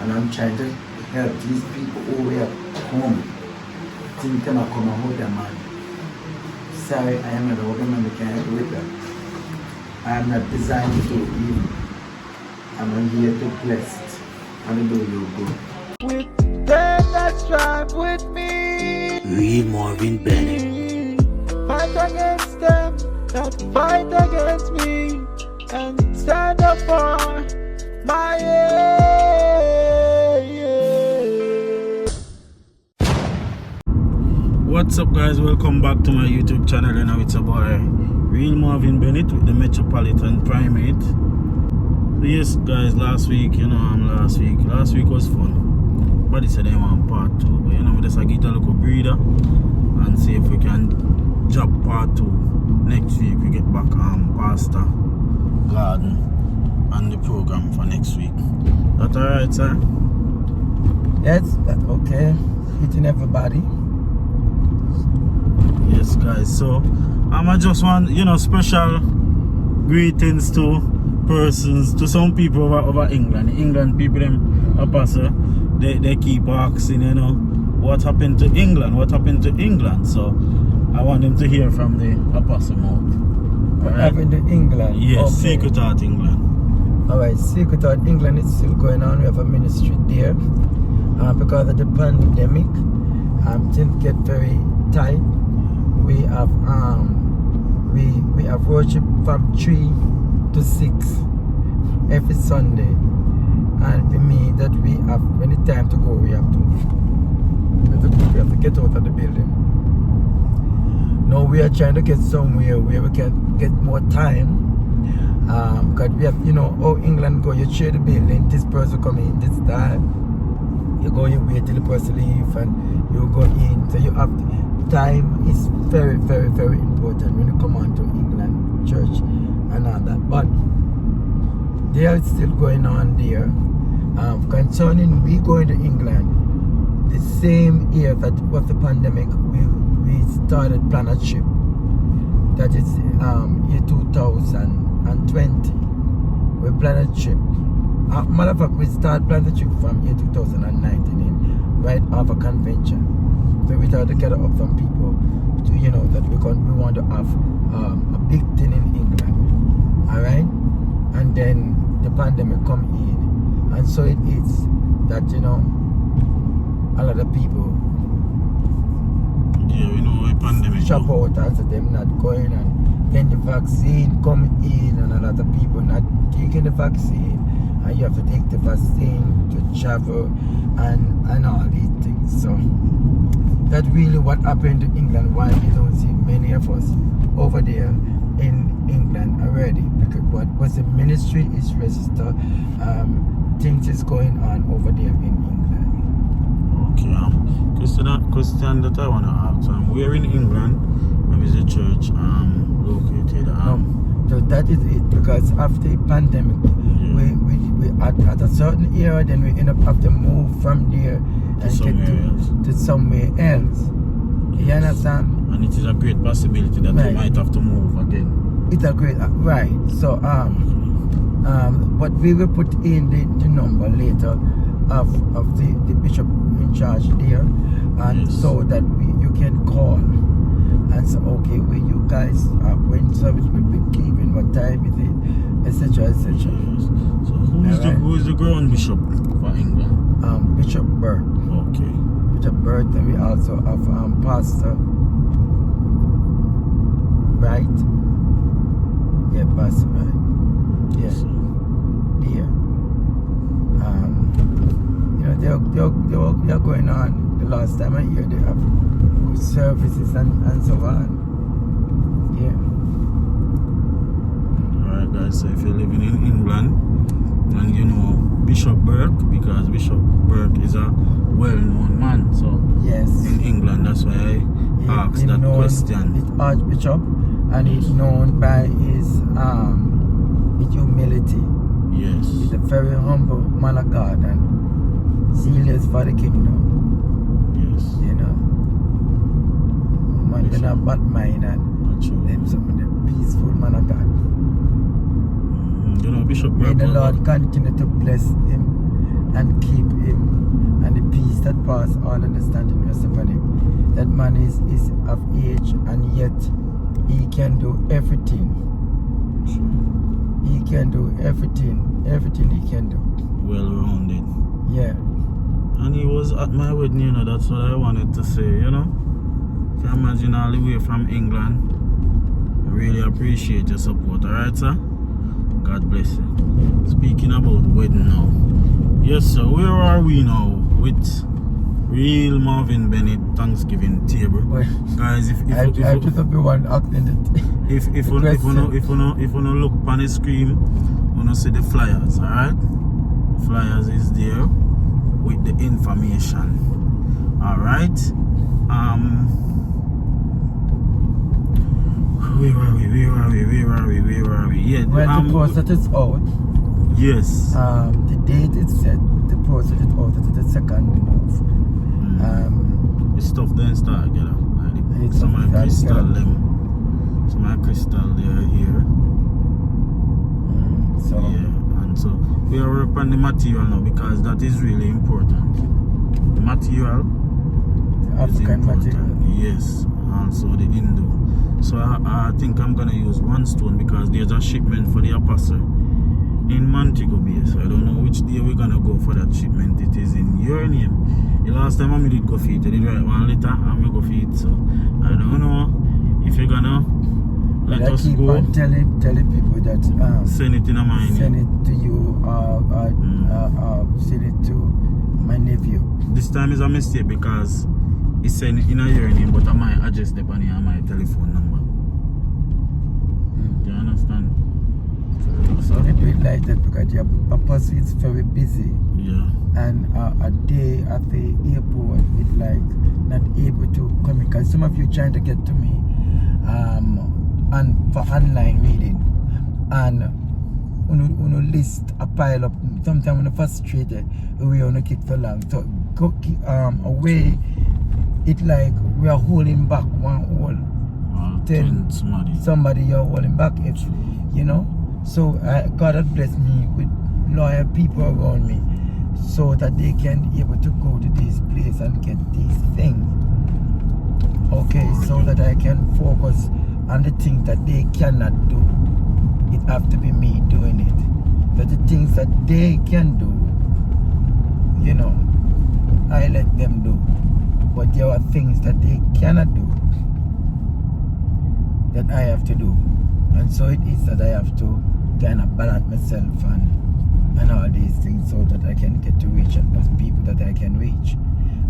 and I'm trying to help these people over here home. Think them I come and hold them, man. Sorry, I am not a woman, I can't do it. I am not designed to do evil. I'm here to bless and do you good. With them that strive with me, Real Marvin Bennett. fight against them that fight against me, and stand up for my What's up, guys? Welcome back to my YouTube channel. And now it's a boy Real Marvin Bennett with the Metropolitan Primate. So yes, guys, last week last week was fun, but they said they want part 2, but we just get a little breather and see if we can drop part 2 next week. We get back Pastor Garden and the program for next week. That alright, sir? Yes, that's okay. Hitting everybody. Yes, guys, so I just want special greetings to persons, to some people over England people, them apostle, they keep asking, what happened to England, so I want them to hear from the apostle mouth. What happened to England? Yes, okay. Secret Heart England. Alright, Secret Heart England is still going on. We have a ministry there. Because of the pandemic, things get very tight. We have worship from 3 to 6 every Sunday, and for me that we have, when it's time to go, we have to get out of the building. Now we are trying to get somewhere where we can get more time, because we have, how England go, you share the building, this person come in this time, you go, you wait till the person leave, and you go in, so you have time is very, very, very important when you come on to England church and all that. But they are still going on there. Concerning we going to England, the same year that was the pandemic, we started plan a trip. That is year 2020. We plan a trip. Matter of fact, we start planning the trip from year 2019 right after convention. So we try to gather up some people to, that we want to have a big thing in England. Alright? And then the pandemic come in. And so it is that, a lot of people a pandemic shop out after them not going, and then the vaccine come in, and a lot of people not taking the vaccine, and you have to take the vaccine to travel and all these things. So that's really what happened to England, why you don't see many of us over there in England already, because the ministry is registered. Things is going on over there in England. Okay, question that I want to ask, where in England is the church located? So that is it, because after the pandemic, we at a certain area, then we end up have to move from there and get to somewhere else. You understand? And it is a great possibility that we might have to move again. It's a great, right. So but we will put in the number later of the bishop in charge there, and so that you can call and say, okay, where you guys when service will be given, what time is it, etc., etc. So who is the ground bishop for England? Bishop Burke. Okay. Bishop Burke, and we also have Pastor Right. Yeah, Pastor Right. Yes. Yeah. They're going on. The last time I hear they have good services and so on. Yeah. Alright, guys, so if you're living in England and Bishop Burke, because Bishop Burke is a well-known man, so yes, in England, that's why I asked that question. He's Archbishop, and he's known by his humility. Yes. He's a very humble man of God and zealous for the kingdom. Yes. Man, they're not bad mind, and them some of them peaceful man of God. Bishop Burke. May the Lord continue to bless him and keep him that pass all understanding, Mr. Funny. That man is of age and yet he can do everything. He can do everything he can do. Well rounded. Yeah. And he was at my wedding, you know, that's what I wanted to say, you know. Can you imagine all the way from England? I really appreciate your support, alright, sir? God bless you. Speaking about wedding now. Yes, sir, where are we now with real Marvin Bennett Thanksgiving table? Well, guys, if I just have one acting it. if you no look on the screen, you no see the flyers, alright? The flyers is there with the information. Alright? Where are we? Yeah, well, the post that is out. Yes. The date is set. The post that is out is the second move. The stuff then start together. Like some of my crystal them. Some of my crystal there here. So yeah, and so we are working on the material now because that is really important. The material, the African material. Yes, also the Hindu. So I think I'm gonna use one stone because there's a shipment for the apostle in Montego Bay. So I don't know which day we're gonna go for that shipment. It is in your name. The last time I did go feed, I did write 1 liter, I'm gonna go feed. So I don't know if you're gonna let us keep go. on telling people that send it in a mine. Send it to you send it to my nephew. This time is a mistake because it's sent in a your name, but I might adjust the money on my telephone number. Do you understand? So they do it like that because your purpose is very busy. Yeah. And a day at the airport it's like not able to come because some of you trying to get to me and for online reading and uno list a pile up. Sometimes when frustrated we wanna kick for long. So go away it like we are holding back one whole then somebody you're holding back it, you know. So God has blessed me with loyal people around me so that they can be able to go to this place and get these things. Okay, so that I can focus on the things that they cannot do. It have to be me doing it. But the things that they can do, you know, I let them do. But there are things that they cannot do that I have to do. And so it is that I have to kind of balance myself and all these things so that I can get to reach those people that I can reach.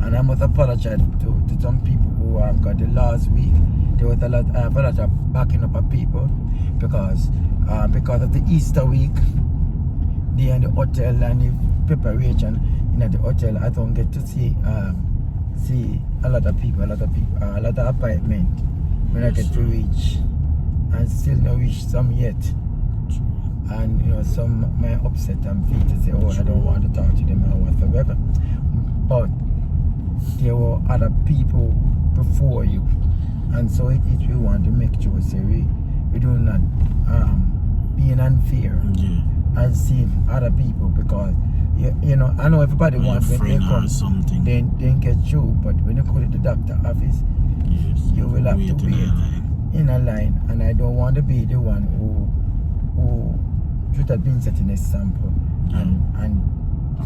And I must apologize to some people who have got the last week. There was I have a lot of backing up of people because of the Easter week, they in the hotel and the preparation in the hotel. I don't get to see a lot of people, a lot of appointment when I get to reach, and still not reach some yet. And you know, some might upset and feel to say, oh, I don't want to talk to them or whatsoever. But there were other people before you, and so it is we want to make sure say we do not being unfair and seeing other people because you know I know everybody wants when they come something they get through, but when you go to the doctor office, you will have to wait in a line, and I don't want to be the one who should have been setting an example and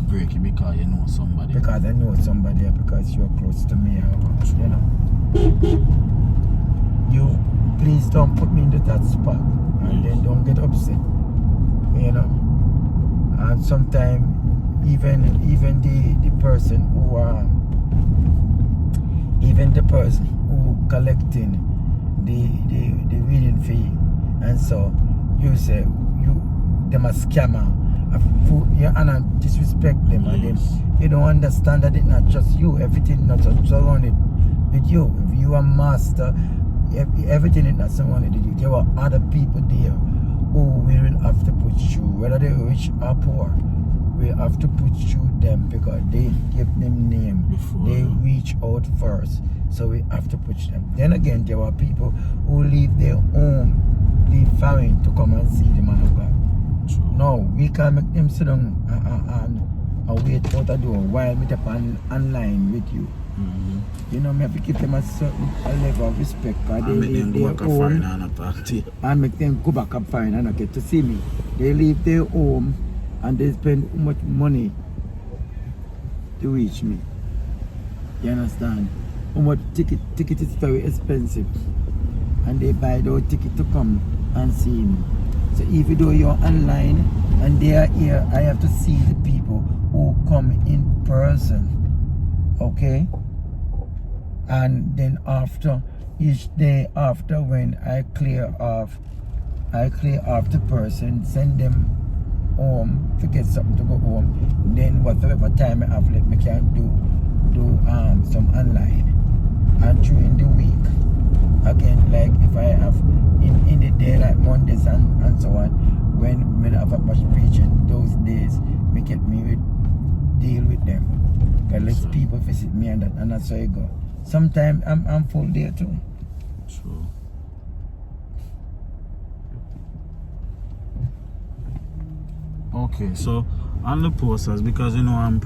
break it because you know somebody. Because I know somebody, because you're close to me, you know. You please don't put me into that spot, and then don't get upset, you know. And sometimes even the person who collecting the reading fee, and so you say them a scammer, and I disrespect them, and them, you don't understand that it's not just you, everything not surrounded with you. If you are master, everything is not surrounded with you. There are other people there who will have to put you, whether they're rich or poor, we have to put you them because they give them name. They reach out first, so we have to push them. Then again, there are people who leave their home, leave family to come and see the man of God. True. No, we can't make them sit down I wait out the door while me up online with you. You know, me have to give them a certain level of respect because they leave their home and make them go back and find and not get to see me. They leave their home and they spend too much money to reach me. You understand? How much ticket is very expensive and they buy those ticket to come and see me. So even though you're online and they are here, I have to see the people who come in person. Okay? And then after each day after, when I clear off the person, send them home to get something to go home. Then whatever time I have left, me can do some online. And during the week, again, like if I have in the day like Mondays and so on, when I have much preaching, those days me deal with them. Cause let people visit me and that's how it go. Sometimes I'm full there too. True. Okay, so on the posters, because you know I'm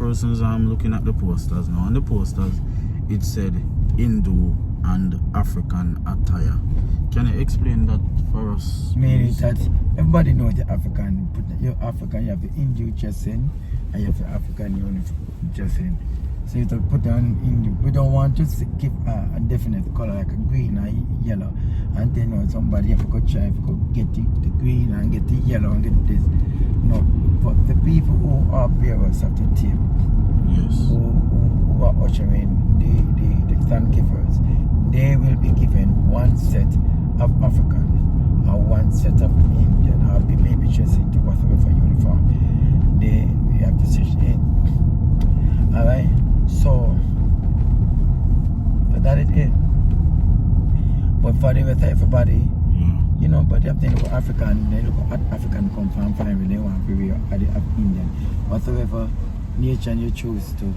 looking at the posters now. On the posters it said Hindu and African attire. Can you explain that for us? Meaning that everybody knows the African. You're African, you have the Hindu dressing and you have the African uniform dressing. So you have to put on Hindu. We don't want to keep a definite color like a green or yellow. And then somebody have to go try to get the green and get the yellow and get this. No, but the people who are bearers of the team, yes, who are ushering the thanksgivers, they will be given one set of African or one set of Indian or maybe just into whatever uniform they have to switch in. Alright, so that is it. But for the rest of everybody, you know, but if they look at African, they look at African come from family, they want to be at the Indian. Whatsoever nature you choose to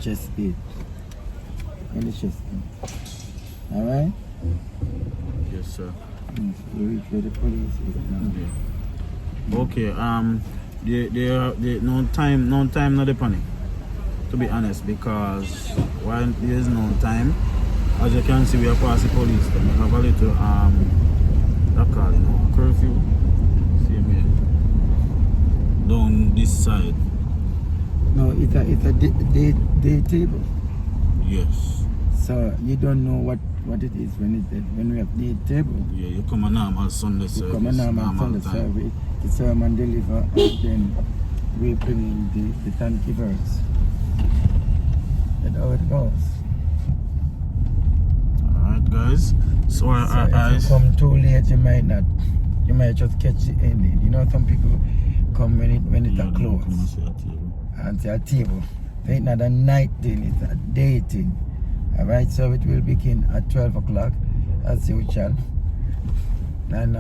just eat. And it's just alright? Yes, sir. You reach where the police is now. Okay, there no time not the panic. To be honest, because while there is no time, as you can see we are passing police. We have a little that call, you know, curfew. See me down this side. No, it's a day table. Yes. So you don't know what it is when we have day table. Yeah, you come a normal Sunday service. You come a normal Sunday service, the sermon deliver, and then we bring in the thanksgivers. That's how it goes. Alright guys. So if you come too late, you might just catch the ending. You know, some people come when it's close and say a table. It's not a night thing, it's a day thing. Alright, so it will begin at 12 o'clock as usual. And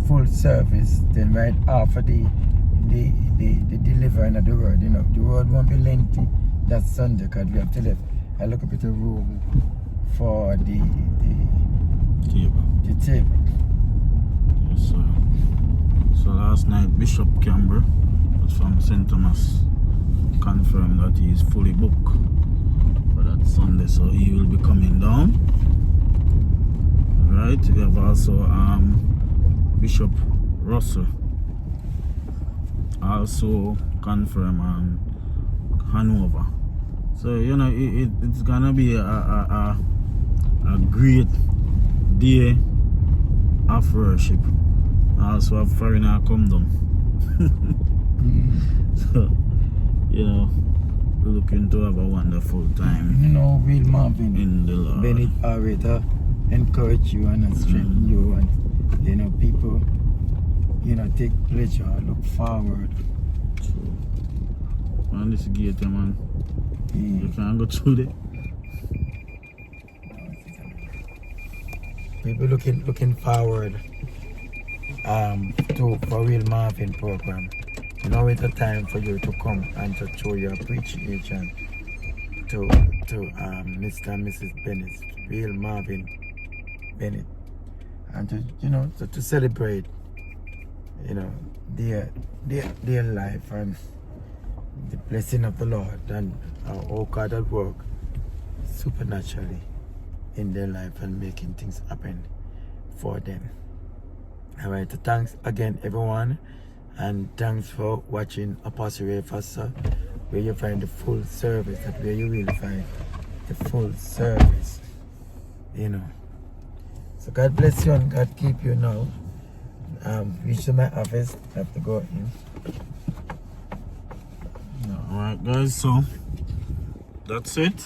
full service, then right after the delivering of the word. You know, the word won't be lengthy that Sunday because we have to leave a little bit of room for the table. Yes, sir. So last night Bishop Campbell from St. Thomas confirmed that he is fully booked for that Sunday, so he will be coming down. Right, we have also Bishop Russell also confirmed Hanover. So you know it's gonna be a great day of worship. Also have foreigner come down. So you know, we're looking to have a wonderful time. You know, Will Marvin in the Lord. Bennett already encourage you and strengthen you, and you know, people, you know, take pleasure, look forward. True. Man, this gate, man. Yeah. You can't go through there. People looking forward to for Will Marvin program. Now it's a time for you to come and to show your appreciation to Mr. and Mrs. Bennett, Will Marvin Bennett, and to, you know, to celebrate, you know, their life and blessing of the Lord and oh God at work supernaturally in their life and making things happen for them. Alright, so thanks again everyone, and thanks for watching Apostle Ray Foster, where you find the full service, that where you will find the full service, you know. So God bless you and God keep you now. Reach to my office, I have to go in. Alright guys, so that's it.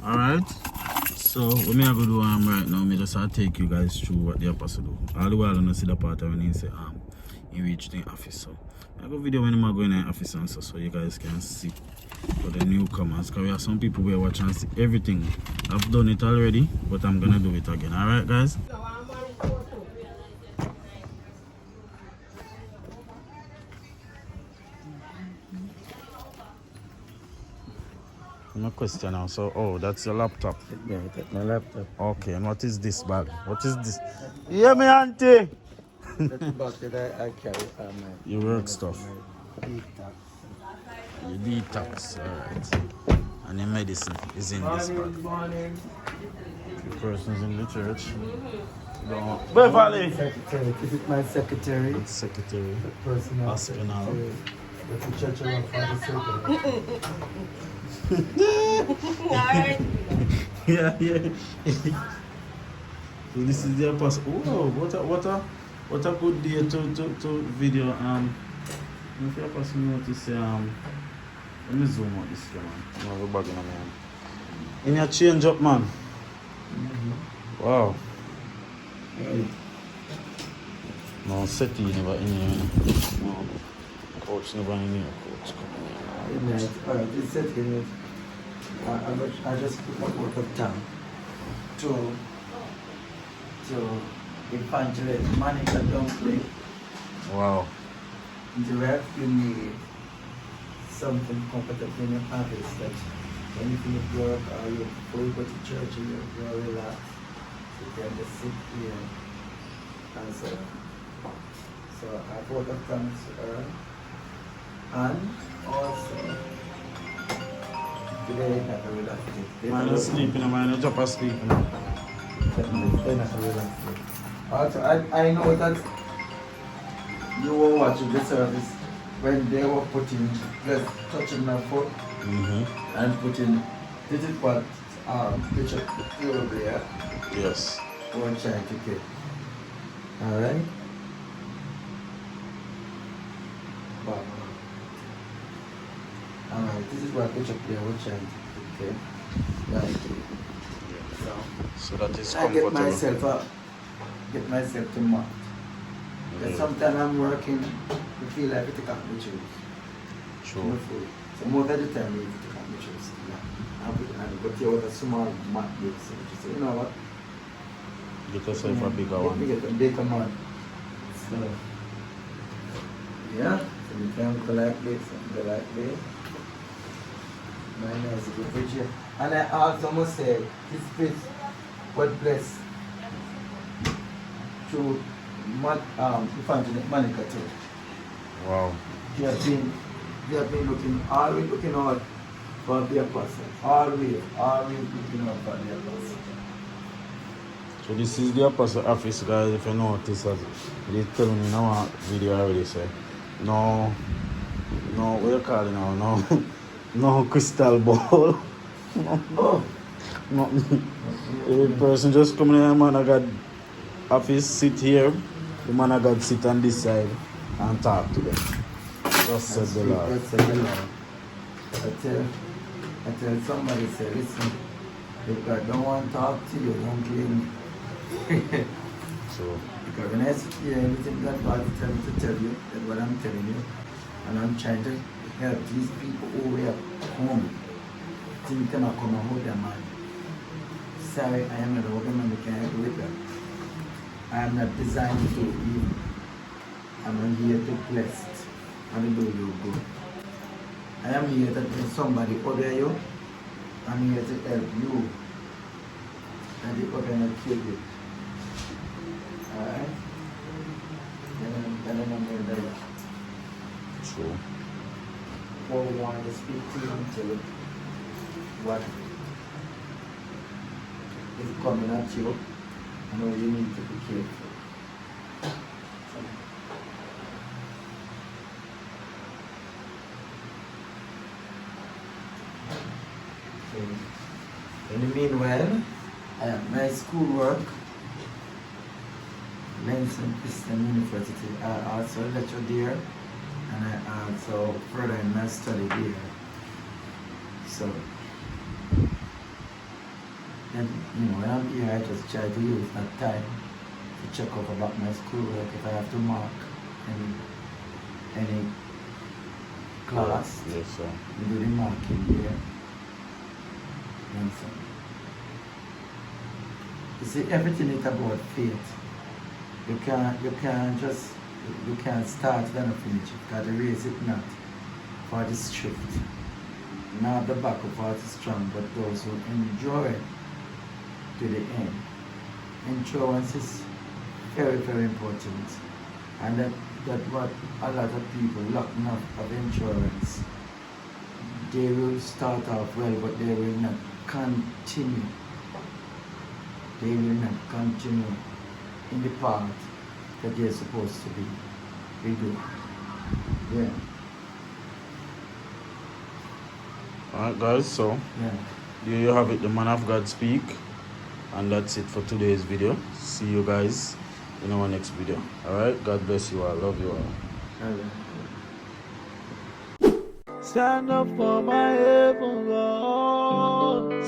Alright. So what me I go do right now, me just take you guys through what the apostle do. All the while I don't see the part when he say he reached the office. So I go video when I go in the office and so you guys can see for the newcomers, because we have some people who are watching and see everything. I've done it already, but I'm gonna do it again. Alright guys? No question now. So, oh, that's your laptop. Yeah, that's my laptop. Okay, and what is this bag? What is this? Yeah, me auntie. That's the bag that I carry Your work stuff. My detox. Your detox, alright. And your medicine is in this bag. Morning. The person's in the church. Beverly. Secretary. This is my secretary. That's secretary. The personal Hospital. secretary. That's the church of Father Secretary. Yeah. So this is the apostle. Oh, what a good day to video. If you apostle notice, let me zoom out this camera. No, we're back in a man. In your change up, man. Wow. Right. No settee never in here. No. Coach never in here. Coach come in here. Alright, this setting is I just put my work of town to evangelize Monica Dumpling. Wow. Direct you need something comfortable in your office that when you finish work or you before you go to church you're relaxed. You can just sit here and so I brought up thanks to her. And also today not a relaxed day. Mine is sleeping, mine is just sleeping. They're not a relaxed day. Also I know that you were watching the service when they were putting just touching my foot and putting this is what Bishop there. Yes. One trying to get. Alright? Wow. Alright, this is what Bishop there was trying to get. Right. So that is I comfortable. get myself to mark. But sometimes I'm working, I feel like I can't be choose. True. So most of the time I can't be choose. But you have a small mat big, so you know what? Get yourself a bigger one. Get a bigger mat. So yeah, so you can go like this and go like this. Mine is a good picture. And I also must say, this place was blessed through Evangelist Monica too. Wow. They have been always looking out for the apostle. Always looking out for the apostle. So this is the apostle office, guys. If you notice, as they tell me in our video already, say no, what you call it now? No crystal ball. No. The person just come in, man, I got office, sit here. The man of God sit on this side and talk to them. Just said the Lord. I tell somebody, say, listen, if God don't want to talk to you, don't blame me. So, because when I sit here, everything that God is telling me to tell you, that's what I'm telling you. And I'm trying to help these people who are home. Think them come and hold their mind. Sorry, I am not a woman, I can't do it. I am not designed to evil. I'm here to bless and do you good. I am here to help somebody other you. I'm here to help you. And the other not kill you. Alright? Then I'm going to die. true. forewarned to speak to you until what is coming at you. I know you need to be careful. So, in the meanwhile, I have my schoolwork. Langston Christian University. I also lecture there, and I also further in my study there. So, and when I'm here, I just try to use that time to check up about my schoolwork if I have to mark any class. Yes, sir. Do the marking there. And so, you see, everything is about faith. You can't start then finish it. You gotta raise it not for the strict. Not the back of heart is strong, but those who endure it to the end. Endurance is very, very important. And that what a lot of people lack enough of endurance. They will start off well, but they will not continue. They will not continue in the path that they're supposed to be. We do. Yeah. Alright guys, so Yeah. there you have it, the man of God speak. And that's it for today's video. See you guys in our next video. Alright, God bless you all. Love you all. Stand up for my heaven, Lord.